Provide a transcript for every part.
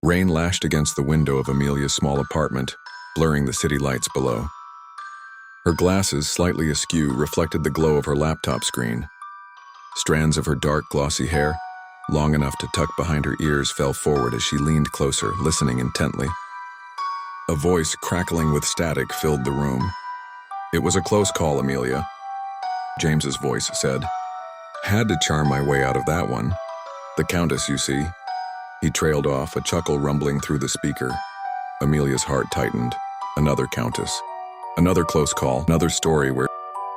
Rain lashed against the window of Amelia's small apartment, blurring the city lights below. Her glasses, slightly askew, reflected the glow of her laptop screen. Strands of her dark, glossy hair, long enough to tuck behind her ears, fell forward as she leaned closer, listening intently. A voice crackling with static filled the room. "It was a close call, Amelia," James's voice said. "Had to charm my way out of that one. The Countess, you see." He trailed off, a chuckle rumbling through the speaker. Amelia's heart tightened. Another Countess. Another close call, another story where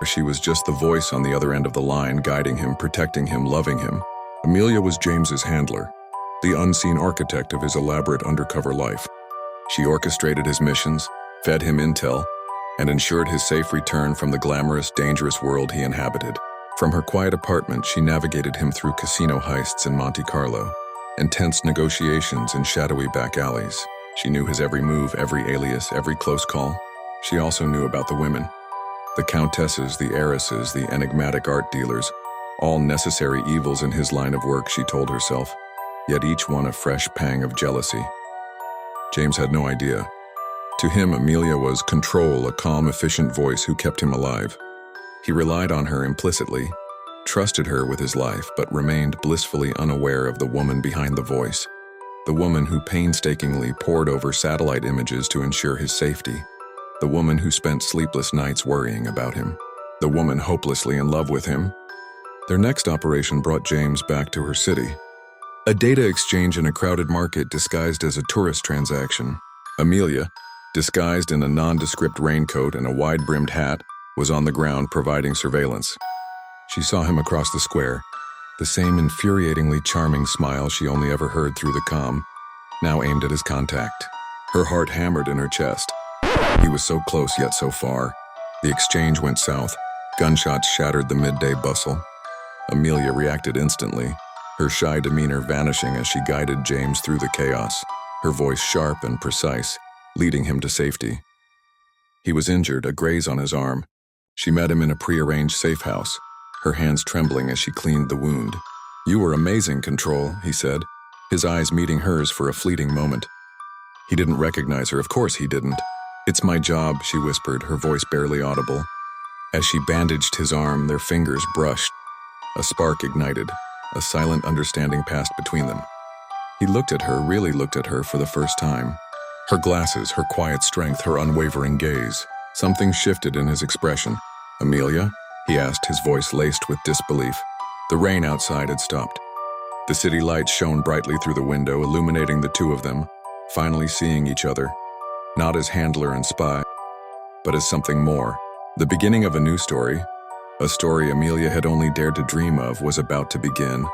she was just the voice on the other end of the line, guiding him, protecting him, loving him. Amelia was James's handler, the unseen architect of his elaborate undercover life. She orchestrated his missions, fed him intel, and ensured his safe return from the glamorous, dangerous world he inhabited. From her quiet apartment, she navigated him through casino heists in Monte Carlo, intense negotiations in shadowy back alleys. She knew his every move, every alias, every close call. She also knew about the women. The countesses, the heiresses, the enigmatic art dealers, all necessary evils in his line of work, she told herself, yet each one a fresh pang of jealousy. James had no idea. To him, Amelia was control, a calm, efficient voice who kept him alive. He relied on her implicitly, trusted her with his life, but remained blissfully unaware of the woman behind the voice, the woman who painstakingly pored over satellite images to ensure his safety, the woman who spent sleepless nights worrying about him, the woman hopelessly in love with him. Their next operation brought James back to her city. A data exchange in a crowded market disguised as a tourist transaction. Amelia, disguised in a nondescript raincoat and a wide-brimmed hat, was on the ground providing surveillance. She saw him across the square, the same infuriatingly charming smile she only ever heard through the comm, now aimed at his contact. Her heart hammered in her chest. He was so close yet so far. The exchange went south. Gunshots shattered the midday bustle. Amelia reacted instantly, her shy demeanor vanishing as she guided James through the chaos, her voice sharp and precise, leading him to safety. He was injured, a graze on his arm. She met him in a prearranged safe house, her hands trembling as she cleaned the wound. "You were amazing, Control," he said, his eyes meeting hers for a fleeting moment. He didn't recognize her, of course he didn't. "It's my job," she whispered, her voice barely audible. As she bandaged his arm, their fingers brushed. A spark ignited. A silent understanding passed between them. He looked at her, really looked at her for the first time. Her glasses, her quiet strength, her unwavering gaze. Something shifted in his expression. "Amelia?" he asked, his voice laced with disbelief. The rain outside had stopped. The city lights shone brightly through the window, illuminating the two of them, finally seeing each other, not as handler and spy, but as something more. The beginning of a new story, a story Amelia had only dared to dream of, was about to begin.